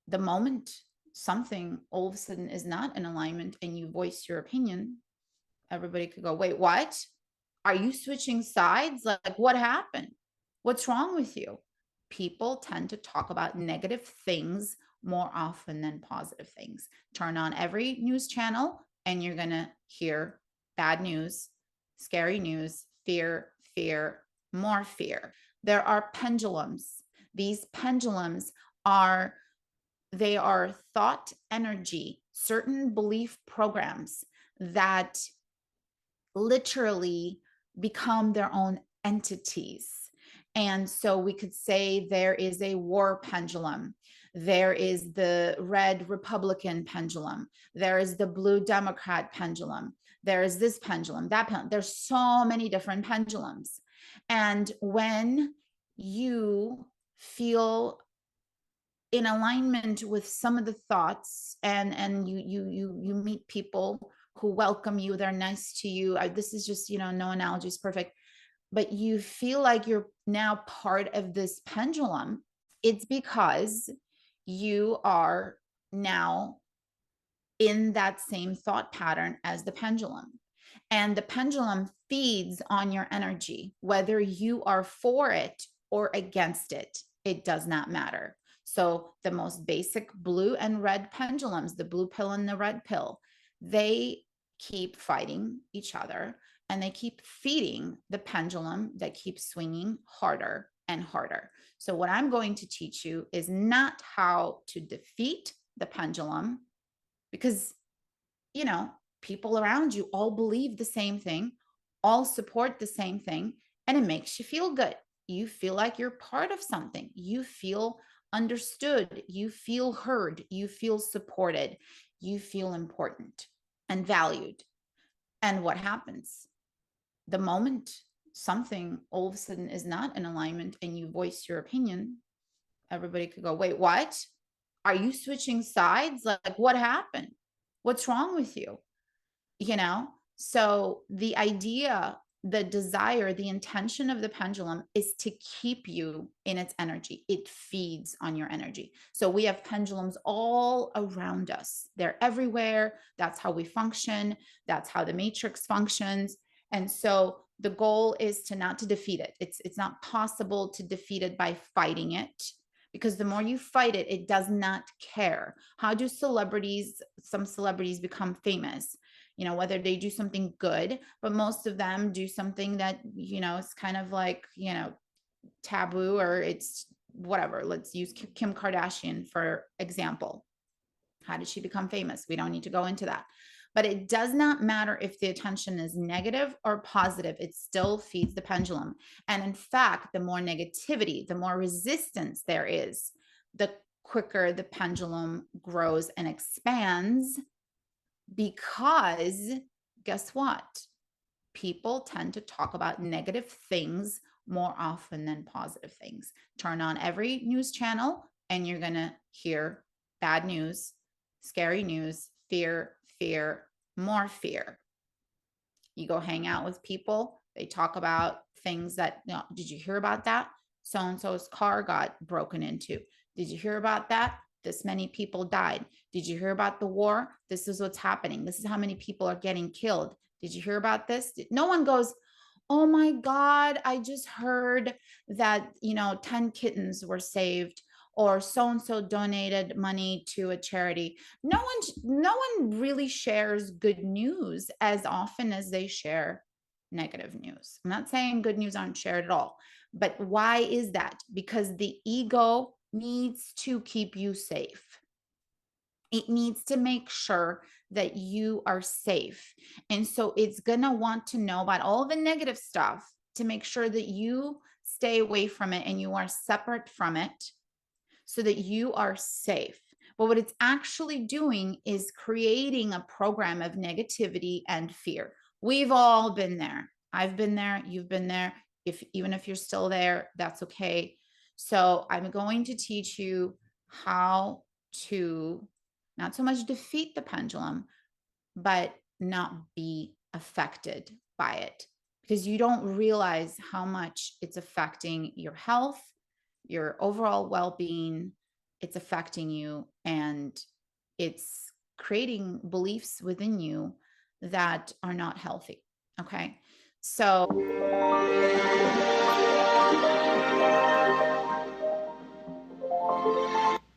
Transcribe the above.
The moment something all of a sudden is not in alignment and you voice your opinion, everybody could go, wait, what? Are you switching sides? Like, what happened? What's wrong with you? People tend to talk about negative things more often than positive things. Turn on every news channel and you're going to hear bad news, scary news, fear, fear, more fear. There are pendulums. These pendulums are they are thought energy, certain belief programs that literally become their own entities. And so we could say there is a war pendulum. There is the red Republican pendulum. There is the blue Democrat pendulum. There is this pendulum, that pendulum. There's so many different pendulums. And when you feel in alignment with some of the thoughts and you meet people who welcome you, they're nice to you. This is just, no analogy is perfect, but you feel like you're now part of this pendulum. It's because you are now in that same thought pattern as the pendulum, and the pendulum feeds on your energy, whether you are for it or against it. It does not matter. So the most basic blue and red pendulums, the blue pill and the red pill, they keep fighting each other and they keep feeding the pendulum that keeps swinging harder and harder. So what I'm going to teach you is not how to defeat the pendulum, because, people around you all believe the same thing, all support the same thing, and it makes you feel good. You feel like you're part of something. You feel understood. You feel heard. You feel supported. You feel important and valued. And what happens? The moment something all of a sudden is not in alignment and you voice your opinion, everybody could go, wait, what? Are you switching sides? Like, what happened? What's wrong with you? So the idea, the desire, the intention of the pendulum is to keep you in its energy. It feeds on your energy. So we have pendulums all around us. They're everywhere. That's how we function. That's how the matrix functions. And so the goal is not to defeat it. It's not possible to defeat it by fighting it, because the more you fight it, it does not care. How do some celebrities become famous? Whether they do something good, but most of them do something that, it's kind of like, taboo, or it's whatever. Let's use Kim Kardashian, for example. How did she become famous? We don't need to go into that. But it does not matter if the attention is negative or positive, it still feeds the pendulum. And in fact, the more negativity, the more resistance there is, the quicker the pendulum grows and expands. Because guess what? People tend to talk about negative things more often than positive things. Turn on every news channel and you're going to hear bad news, scary news, fear, fear, more fear. You go hang out with people, they talk about things that, did you hear about that? So-and-so's car got broken into. Did you hear about that? This many people died. Did you hear about the war? This is what's happening. This is how many people are getting killed. Did you hear about this? No one goes, oh my God, I just heard that, 10 kittens were saved, or so-and-so donated money to a charity. No one really shares good news as often as they share negative news. I'm not saying good news aren't shared at all, but why is that? Because the ego needs to keep you safe. It needs to make sure that you are safe. And so it's going to want to know about all the negative stuff to make sure that you stay away from it and you are separate from it, so that you are safe. But what it's actually doing is creating a program of negativity and fear. We've all been there. I've been there. You've been there. Even if you're still there, that's okay. So I'm going to teach you how to not so much defeat the pendulum, but not be affected by it, because you don't realize how much it's affecting your health, your overall well-being, it's affecting you, and it's creating beliefs within you that are not healthy. Okay. So